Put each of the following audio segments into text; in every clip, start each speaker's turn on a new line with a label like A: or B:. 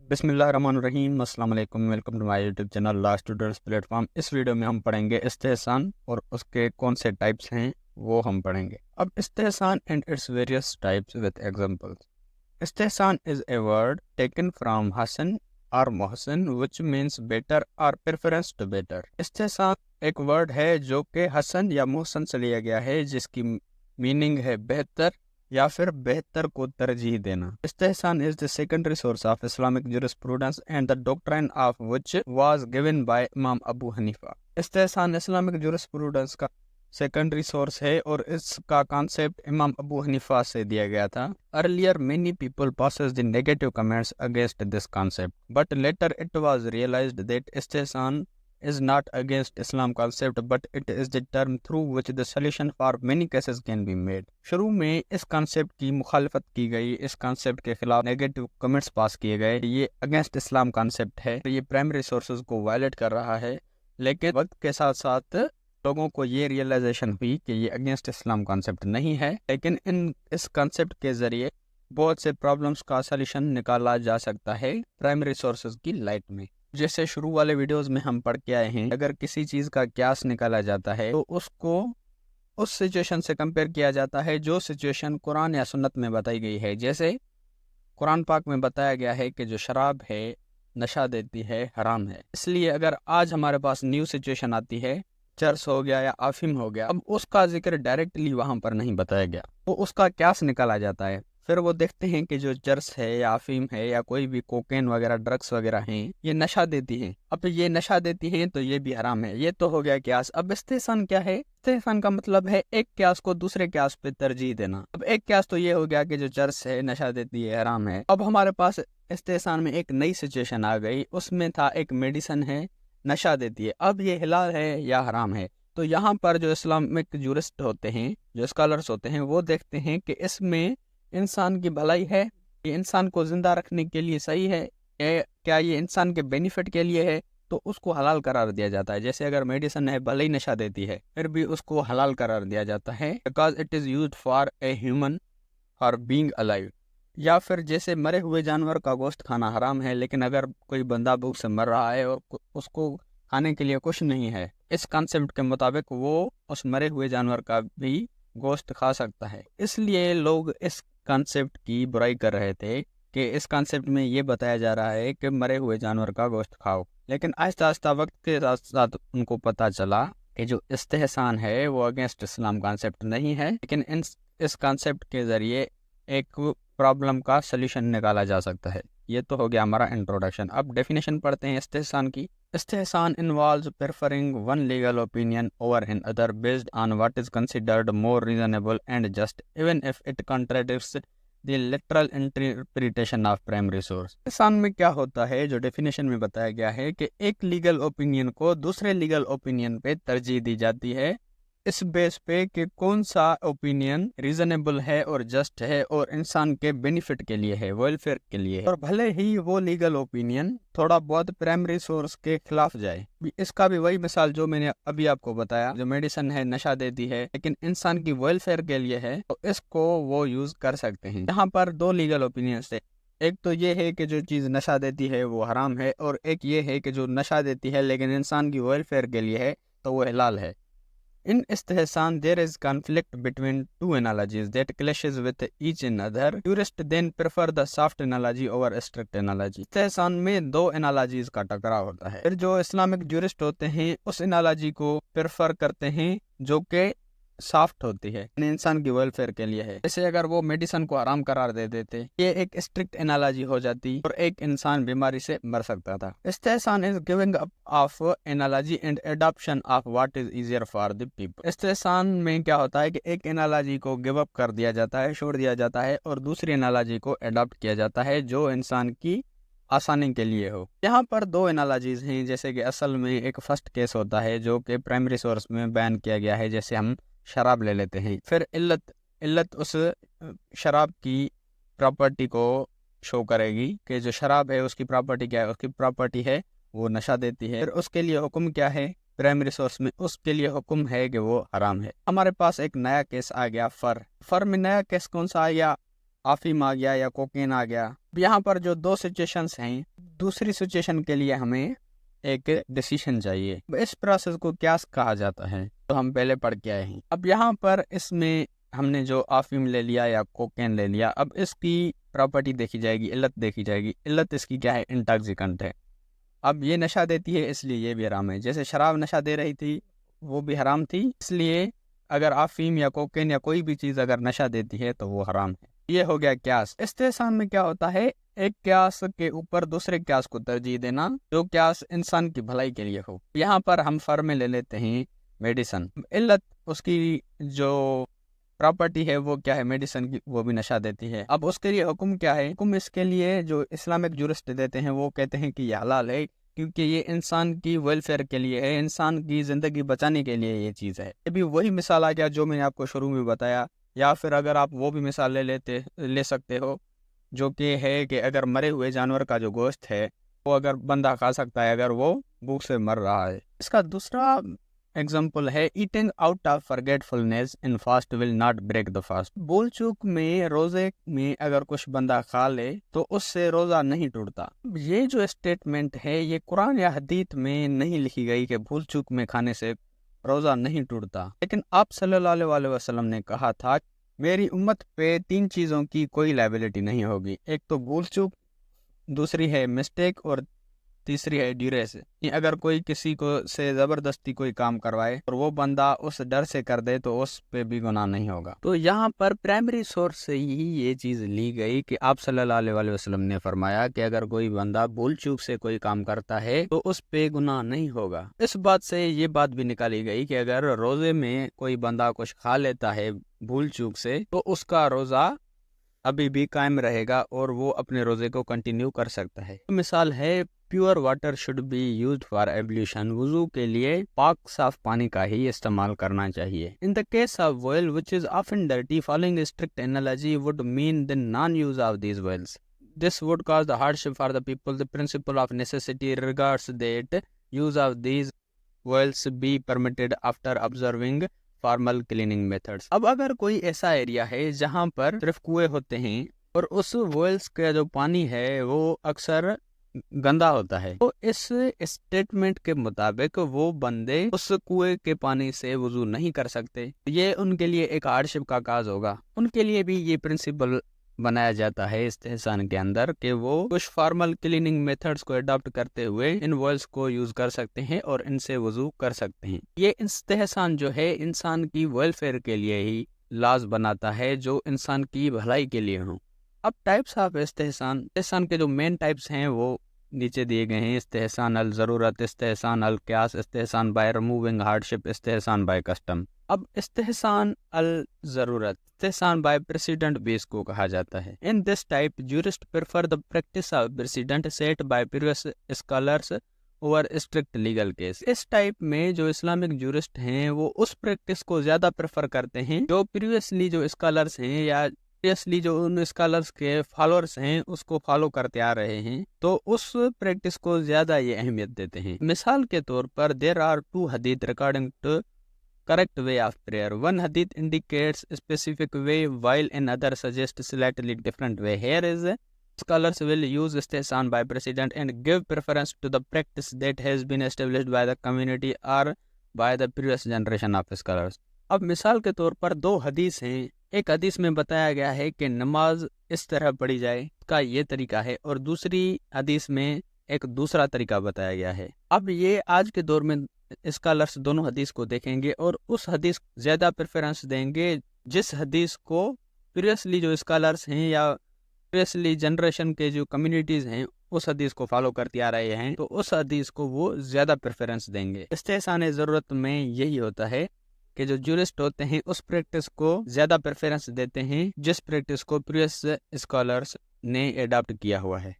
A: بسم اللہ الرحمن الرحیم۔ السلام علیکم، welcome to my YouTube channel law students platform. اس ویڈیو میں ہم پڑھیں گے استحسان اور اس کے کون سے ٹائپس ہیں وہ ہم پڑھیں گے۔ اب استحسان and its various types with examples. استحسان is a word taken from حسن اور محسن which means better or preference to better۔ استحسان ایک ورڈ ہے جو کہ حسن یا محسن سے لیا گیا ہے، جس کی میننگ ہے بہتر یا پھر بہتر کو ترجیح دینا۔ استحسان is the secondary source of Islamic jurisprudence and the doctrine of which was given by امام ابو حنیفہ۔ استحسان اسلامک جورسپروڈنس کا سیکنڈری سورس ہے اور اس کا کانسیپٹ امام ابو حنیفہ سے دیا گیا تھا۔ Earlier many people possessed the negative comments against this concept, but later it was realized that استحسان is not against Islam concept but it is the term through which the solution for many cases can be made۔ شروع میں اس concept کی مخالفت کی گئی، اس concept کے خلاف negative comments پاس کیے گئے۔ یہ اگینسٹ اسلام کانسیپٹ ہے، یہ پرائمری سورسز کو وائلیٹ کر رہا ہے، لیکن وقت کے ساتھ ساتھ لوگوں کو یہ ریئلائزیشن ہوئی کہ یہ اگینسٹ اسلام کانسیپٹ نہیں ہے، لیکن اس کانسیپٹ کے ذریعے بہت سے پرابلمس کا سلیوشن نکالا جا سکتا ہے پرائمری سورسز کی لائٹ میں۔ جیسے شروع والے ویڈیوز میں ہم پڑھ کے آئے ہیں، اگر کسی چیز کا قیاس نکالا جاتا ہے تو اس کو اس سچویشن سے کمپیئر کیا جاتا ہے جو سچویشن قرآن یا سنت میں بتائی گئی ہے۔ جیسے قرآن پاک میں بتایا گیا ہے کہ جو شراب ہے نشہ دیتی ہے، حرام ہے، اس لیے اگر آج ہمارے پاس نیو سچویشن آتی ہے، چرس ہو گیا یا آفیم ہو گیا، اب اس کا ذکر ڈائریکٹلی وہاں پر نہیں بتایا گیا تو اس کا قیاس نکالا جاتا ہے۔ پھر وہ دیکھتے ہیں کہ جو چرس ہے یا افیم ہے یا کوئی بھی کوکین وغیرہ ڈرگس وغیرہ ہیں، یہ نشہ دیتی ہیں، اب یہ نشہ دیتی ہیں تو یہ بھی حرام ہے۔ یہ تو ہو گیا قیاس۔ اب استحسان کیا ہے؟ استحسان کا مطلب ہے ایک قیاس کو دوسرے قیاس پہ ترجیح دینا۔ اب ایک قیاس تو یہ ہو گیا کہ جو چرس ہے نشہ دیتی ہے، حرام ہے۔ اب ہمارے پاس استحسان میں ایک نئی سچویشن آ گئی، اس میں تھا ایک میڈیسن ہے نشہ دیتی ہے، اب یہ حلال ہے یا حرام ہے۔ تو یہاں پر جو اسلامک جورسٹ ہوتے ہیں، جو اسکالرس ہوتے ہیں، وہ دیکھتے ہیں کہ اس میں انسان کی بھلائی ہے، یہ انسان کو زندہ رکھنے کے لیے صحیح ہے، کیا یہ انسان کے بینیفٹ کے لیے ہے، تو اس کو حلال قرار دیا جاتا ہے۔ جیسے اگر میڈیسن ہے بھلے ہی نشہ دیتی ہے، پھر بھی اس کو حلال قرار دیا جاتا ہے because it is used for a human for being alive. یا پھر جیسے مرے ہوئے جانور کا گوشت کھانا حرام ہے، لیکن اگر کوئی بندہ بھوک سے مر رہا ہے اور اس کو کھانے کے لیے کچھ نہیں ہے، اس کانسیپٹ کے مطابق وہ اس مرے ہوئے جانور کا بھی گوشت کھا سکتا ہے۔ اس لیے لوگ اس کانسیپٹ کی برائی کر رہے تھے کہ اس کانسیپٹ میں یہ بتایا جا رہا ہے کہ مرے ہوئے جانور کا گوشت کھاؤ، لیکن آہستہ آہستہ وقت کے ساتھ ساتھ ان کو پتہ چلا کہ جو استحسان ہے وہ اگینسٹ اسلام کانسیپٹ نہیں ہے، لیکن اس کانسیپٹ کے ذریعے ایک پرابلم کا سلیوشن نکالا جا سکتا ہے۔ یہ تو ہو گیا ہمارا انٹروڈکشن۔ اب ڈیفینیشن پڑھتے ہیں استحسان کی۔ استحسان involves preferring one legal opinion over another based on what is considered more reasonable and just, even if it contradicts the literal interpretation of primary source۔ استحسان میں کیا ہوتا ہے جو ڈیفینیشن میں بتایا گیا ہے کہ ایک لیگل اوپینین کو دوسرے لیگل اوپینین پہ ترجیح دی جاتی ہے اس بیس پہ کہ کون سا اوپینین ریزنیبل ہے اور جسٹ ہے اور انسان کے بینیفٹ کے لیے ہے، ویلفیئر کے لیے ہے، اور بھلے ہی وہ لیگل اوپینین تھوڑا بہت پرائمری سورس کے خلاف جائے۔ اس کا بھی وہی مثال جو میں نے ابھی آپ کو بتایا، جو میڈیسن ہے نشہ دیتی ہے لیکن انسان کی ویلفیئر کے لیے ہے، تو اس کو وہ یوز کر سکتے ہیں۔ یہاں پر دو لیگل اوپینینس تھے، ایک تو یہ ہے کہ جو چیز نشہ دیتی ہے وہ حرام ہے، اور ایک یہ ہے کہ جو نشہ دیتی ہے لیکن انسان کی ویلفیئر کے لیے ہے تو وہ حلال ہے۔ In استحسان there is conflict between two analogies that clashes with each another. Jurists then prefer the soft analogy over strict analogy۔ استحسان میں دو analogies کا ٹکراؤ ہوتا ہے، پھر جو اسلامک جورسٹ ہوتے ہیں اس analogy کو پریفر کرتے ہیں جو کہ سافٹ ہوتی ہے، یعنی انسان کی ویلفیئر کے لیے ہے۔ جیسے اگر وہ میڈیسن کو حرام قرار دے دیتے، یہ ایک اسٹرکٹ انالوجی ہو جاتی اور ایک انسان بیماری سے مر سکتا تھا۔ استحسان is giving up of analogy and adoption of what is easier for the people. استحسان میں کیا ہوتا ہے کہ ایک انالوجی کو گیو اپ کر دیا جاتا ہے، چھوڑ دیا جاتا ہے، اور دوسری انالوجی کو اڈاپٹ کیا جاتا ہے جو انسان کی آسانی کے لیے ہو۔ یہاں پر دو انالوجیز ہیں، جیسے کہ اصل میں ایک فرسٹ کیس ہوتا ہے جو کہ پرائمری سورس میں بیان کیا گیا ہے، جیسے ہم شراب لے لیتے ہیں، پھر علت اس شراب کی پراپرٹی کو شو کرے گی کہ جو شراب ہے اس کی پراپرٹی کیا ہے، اس کی پراپرٹی ہے وہ نشہ دیتی ہے، پھر اس کے لیے حکم کیا ہے پرائمری سورس میں، اس کے لیے حکم ہے کہ وہ حرام ہے۔ ہمارے پاس ایک نیا کیس آ گیا، فر میں نیا کیس کون سا آ گیا؟ आफीम आ गया या कोकेन आ गया। अब यहाँ पर जो दो सिचुएशंस हैं, दूसरी सिचुएशन के लिए हमें एक डिसीजन चाहिए। इस प्रोसेस को क्यास कहा जाता है, तो हम पहले पढ़ के आए हैं। अब यहाँ पर इसमें हमने जो आफीम ले लिया या कोकेन ले लिया, अब इसकी प्रॉपर्टी देखी जाएगी, इल्लत देखी जाएगी। इल्लत इसकी क्या है? इंटॉक्सिकेंट है। अब ये नशा देती है, इसलिए ये भी हराम है। जैसे शराब नशा दे रही थी, वो भी हराम थी, इसलिए अगर आफीम या कोकेन या कोई भी चीज़ अगर नशा देती है तो वो हराम है। ये हो गया क्यास। इस्तेहसान में क्या होता है? एक क्यास के ऊपर दूसरे क्यास को तरजीह देना, जो क्यास इंसान की भलाई के लिए हो। यहाँ पर हम फर्म में ले लेते हैं मेडिसन। इल्लत उसकी जो प्रॉपर्टी है वो क्या है? मेडिसन की, वो भी नशा देती है। अब उसके लिए हुक्म क्या है? हुक्म इसके लिए जो इस्लामिक जुरिस्ट देते हैं वो कहते हैं कि ये हलाल है, क्योंकि ये इंसान की वेलफेयर के लिए है, इंसान की ज़िंदगी बचाने के लिए ये चीज़ है। ये भी वही मिसाल आ गया जो मैंने आपको शुरू में बताया, या फिर अगर आप वो भी मिसाल ले सकते हो, जो कि है कि अगर मरे हुए जानवर का जो गोश्त है वो अगर बंदा खा सकता है अगर वो भूख से मर रहा है। इसका दूसरा एग्जाम्पल है eating out of forgetfulness in fast will not break the fast. भूल चूक में रोजे में अगर कुछ बंदा खा ले तो उससे रोजा नहीं टूटता। ये जो स्टेटमेंट है ये कुरान या हदीस में नहीं लिखी गई कि भूल चूक में खाने से रोजा नहीं टूटता, लेकिन आप सल्लल्लाहु अलैहि वसल्लम ने कहा था मेरी उम्मत पे 3 चीज़ों की कोई लायबिलिटी नहीं होगी। एक तो भूल चूक, दूसरी है मिस्टेक, और तीसरी है ड्यूरेस। अगर कोई किसी को से ज़बरदस्ती कोई काम करवाए और वो बंदा उस डर से कर दे तो उस पे भी गुनाह नहीं होगा। तो यहाँ पर प्राइमरी सोर्स से ही ये चीज़ ली गई कि आप सल्लल्लाहु अलैहि वसल्लम ने फरमाया कि अगर कोई बंदा भूल चूक से कोई काम करता है तो उस पे गुनाह नहीं होगा। इस बात से ये बात भी निकाली गई कि अगर रोजे में कोई बंदा कुछ खा लेता है भूल चूक से तो उसका रोज़ा अभी भी कायम रहेगा और वो अपने रोजे को कंटिन्यू कर सकता है। मिसाल है pure water should be used for ablution. वुजू के लिए पाक साफ पानी का ही इस्तेमाल करना चाहिए। In the case of oil which is often dirty, following strict analogy would mean the non use of these oils. This would cause the hardship for the people. The principle of necessity regards that use of these oils be permitted after observing formal cleaning methods. अब अगर कोई ऐसा area है जहाँ पर सिर्फ कुएं होते हैं और उस वेल्स का जो पानी है वो अक्सर गंदा होता है, तो इस स्टेटमेंट के मुताबिक वो बंदे उस कुएं के पानी से वुजू नहीं कर सकते। ये उनके लिए एक हार्डशिप का काज होगा। उनके लिए भी ये प्रिंसिपल बनाया जाता है इस्तेहसान के अंदर कि वो कुछ फॉर्मल क्लीनिंग मेथड्स को अडॉप्ट करते हुए इन ऑयल्स को यूज कर सकते हैं और इनसे वुजू कर सकते हैं। ये इस्तेहसान जो है इंसान की वेलफेयर के लिए ही लाज बनाता है, जो इंसान की भलाई के लिए हो। अब टाइप्स ऑफ इस्तेहसान के जो मेन टाइप्स हैं वो नीचे दिए गए हैं। इस्तेहसान अल ज़रूरत, इस्तेहसान अल क़ियास, इस्तेहसान बाय रिमूविंग हार्डशिप, इस्तेहसान बाय कस्टम। अब इस्तेहसान अल ज़रूरत, इस्तेहसान बाय प्रेसिडेंट बेस को कहा जाता है। In this type jurist prefer the practice of president set bye previous scholars over strict legal case. इस टाइप में जो इस्लामिक जूरिस्ट हैं वो उस प्रैक्टिस को ज़्यादा प्रेफर करते हैं जो प्रीवियसली जो स्कॉलर्स हैं या प्रीवियसली जो उन स्कॉलर्स के फॉलोअर्स हैं उसको फॉलो करते आ रहे हैं, तो उस प्रैक्टिस को ज़्यादा ये अहमियत देते हैं। मिसाल के तौर पर देयर आर 2 हदीथ regarding to correct way of prayer. One hadith indicates a specific way while another suggests slightly different way. Here is scholars will use istihsan by precedent and give preference to the practice that has been established by the community or by the previous generation of scholars. अब मिसाल के तौर पर 2 हदीस हैं। एक हदीस में बताया गया है कि नमाज इस तरह पढ़ी जाए का ये तरीका है, और दूसरी हदीस में एक दूसरा तरीका बताया गया है। अब ये आज के दौर में स्कॉलर्स दोनों हदीस को देखेंगे और उस हदीस ज़्यादा प्रेफरेंस देंगे जिस हदीस को प्रीवियसली जो स्कॉलर्स हैं या प्रीवियसली जनरेशन के जो कम्युनिटीज़ हैं उस हदीस को फॉलो करते आ रहे हैं, तो उस हदीस को वो ज़्यादा प्रेफरेंस देंगे। इस्तेहसान ज़रूरत में यही होता है कि जो जूरिस्ट होते हैं उस प्रैक्टिस को ज़्यादा प्रेफरेंस देते हैं जिस प्रैक्टिस को प्रीवियस स्कॉलर्स ने अडॉप्ट किया हुआ है।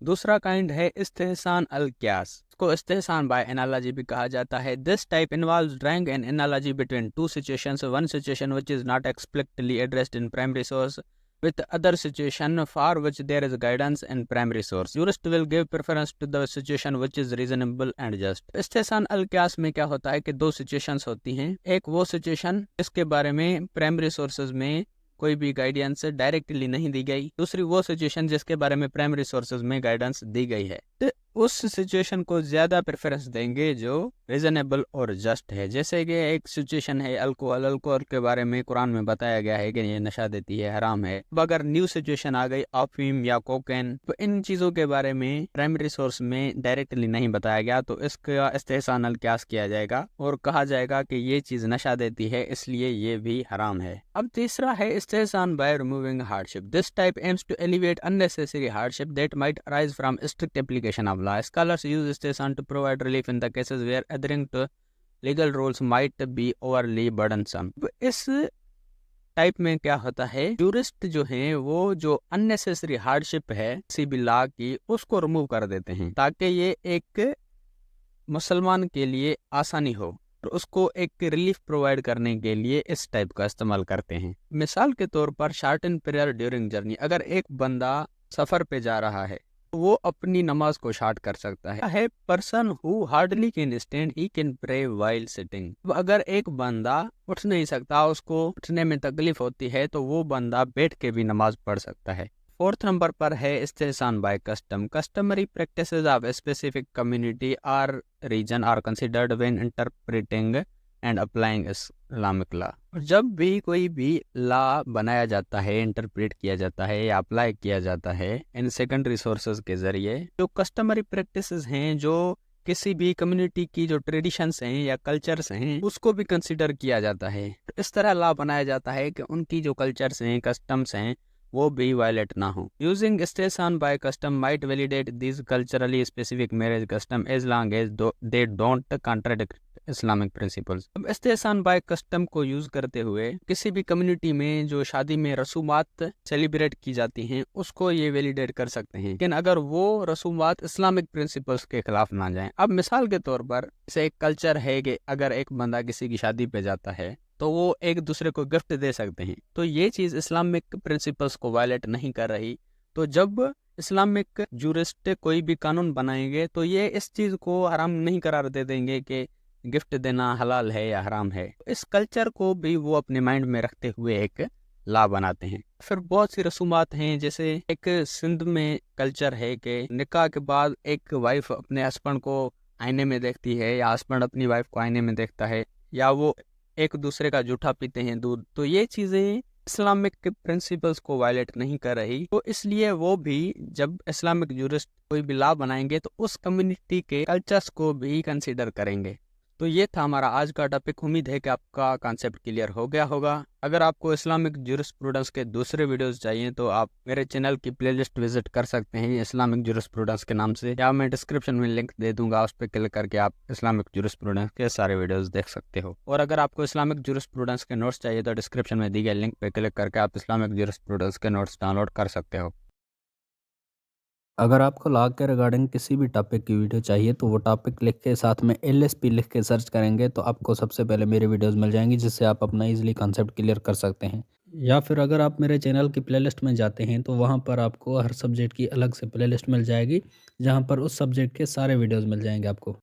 A: दूसरा काइंड है इस्तेहसान अल क़ियास, इसको इस्तेहसान बाय एनालॉजी भी कहा जाता है। This type involves drawing N analogy between 2 situations, one situation which is not explicitly addressed in primary source with other situation for which there is guidance in primary source. Jurist will give preference to the situation which is reasonable and just. इस्तेहसान अल क़ियास में क्या होता है कि 2 situations होती हैं। एक वो सिचुएशन जिसके बारे में प्राइमरी सोर्सेज में कोई भी गाइडेंस डायरेक्टली नहीं दी गई, दूसरी वो सिचुएशन जिसके बारे में प्राइमरी सोर्सेज में गाइडेंस दी गई है, तो उस सिचुएशन को ज्यादा प्रेफरेंस देंगे जो रीजनेबल और जस्ट है। जैसे कि एक सिचुएशन है अल्कोहल के बारे में कुरान में बताया गया है कि ये नशा देती है, हराम है। अब अगर न्यू सिचुएशन आ गई अफीम या कोकेन, तो इन चीजों के बारे में प्राइमरी सोर्स में डायरेक्टली नहीं बताया गया, तो इसका इस्तेहसान अल-क़ियास किया जाएगा और कहा जाएगा कि ये चीज नशा देती है इसलिए ये भी हराम है। अब तीसरा है इस्तेहसान by removing hardship. This type aims to alleviate unnecessary hardship that might arise from strict application of law. Scholars use istihsan to provide relief in the cases where adhering to legal rules might be overly burdensome. इस type में क्या होता है, jurist जो हैं वो जो unnecessary hardship है किसी भी लॉ की उसको रिमूव कर देते हैं ताकि ये एक मुसलमान के लिए आसानी हो, और उसको एक रिलीफ प्रोवाइड करने के लिए इस टाइप का इस्तेमाल करते हैं। मिसाल के तौर पर शॉर्टन प्रेयर ड्यूरिंग जर्नी। अगर एक बंदा सफर पे जा रहा है वो अपनी नमाज को शार्ट कर सकता है। Person who hardly can stand he can pray while sitting. अगर एक बंदा उठ नहीं सकता, उसको उठने में तकलीफ होती है, तो वो बंदा बैठ के भी नमाज पढ़ सकता है। फोर्थ नंबर पर है इस्तेहसान by custom. Customary practices of specific community और region are considered when interpreting and applying Islamic law. जब भी कोई भी लॉ बनाया जाता है, इंटरप्रेट किया जाता है या अप्लाई किया जाता है इन सेकेंडरी सोर्सेज के जरिए, जो कस्टमरी प्रैक्टिसेस हैं, जो किसी भी कम्युनिटी की जो ट्रेडिशंस हैं या कल्चर्स हैं, उसको भी कंसिडर किया जाता है। इस तरह लॉ बनाया जाता है कि उनकी जो कल्चर्स हैं, कस्टम्स हैं, वो भी वायलेट ना हो। यूजिंग इस्तेहसान by custom might validate this culturally specific marriage custom as long as they don't contradict Islamic principles. अब इस्तेहसान बाय कस्टम को यूज करते हुए किसी भी कम्युनिटी में जो शादी में रसूमात सेलिब्रेट की जाती हैं उसको ये वैलिडेट कर सकते हैं, लेकिन अगर वो रसूमात इस्लामिक प्रिंसिपल्स के खिलाफ ना जाएं। अब मिसाल के तौर पर जैसे एक कल्चर है कि अगर एक बंदा किसी की शादी पे जाता है तो वो एक दूसरे को गिफ्ट दे सकते हैं, तो ये चीज इस्लामिक प्रिंसिपल्स को वायलेट नहीं कर रही। तो जब इस्लामिक जूरिस्ट कोई भी कानून बनाएंगे तो ये इस चीज को हराम नहीं करार दे देंगे कि गिफ्ट देना हलाल है या हराम है। इस कल्चर को भी वो अपने माइंड में रखते हुए एक लॉ बनाते हैं। फिर बहुत सी रसूमात हैं, जैसे एक सिंध में कल्चर है कि निकाह के बाद एक वाइफ अपने हस्बैंड को आईने में देखती है या हस्बैंड अपनी वाइफ को आईने में देखता है, या वो एक दूसरे का जूठा पीते हैं दूध। तो ये चीजें इस्लामिक प्रिंसिपल्स को वायलेट नहीं कर रही, तो इसलिए वो भी जब इस्लामिक जूरिस्ट कोई भी लॉ बनाएंगे तो उस कम्युनिटी के कल्चर्स को भी कंसीडर करेंगे। तो ये था हमारा आज का टॉपिक। उम्मीद है कि आपका कॉन्सेप्ट क्लियर हो गया होगा। अगर आपको इस्लामिक ज्यूरिस्प्रूडेंस के दूसरे वीडियोस चाहिए तो आप मेरे चैनल की प्लेलिस्ट विजिट कर सकते हैं इस्लामिक ज्यूरिस्प्रूडेंस के नाम से, या मैं डिस्क्रिप्शन में लिंक दे दूंगा, उस पर क्लिक करके आप इस्लामिक ज्यूरिस्प्रूडेंस के सारे वीडियोस देख सकते हो। और अगर आपको इस्लामिक ज्यूरिस्प्रूडेंस के नोट्स चाहिए तो डिस्क्रिप्शन में दी गई लिंक पर क्लिक करके आप इस्लामिक ज्यूरिस्प्रूडेंस के नोट्स डाउनलोड कर सकते हो।
B: अगर आपको लॉ के रिगार्डिंग किसी भी टॉपिक की वीडियो चाहिए तो वो टॉपिक लिख के साथ में LSP लिख के सर्च करेंगे तो आपको सबसे पहले मेरी वीडियोस मिल जाएंगी, जिससे आप अपना इजीली कॉन्सेप्ट क्लियर कर सकते हैं। या फिर अगर आप मेरे चैनल की प्लेलिस्ट में जाते हैं तो वहाँ पर आपको हर सब्जेक्ट की अलग से प्लेलिस्ट मिल जाएगी, जहाँ पर उस सब्जेक्ट के सारे वीडियोज़ मिल जाएंगे आपको।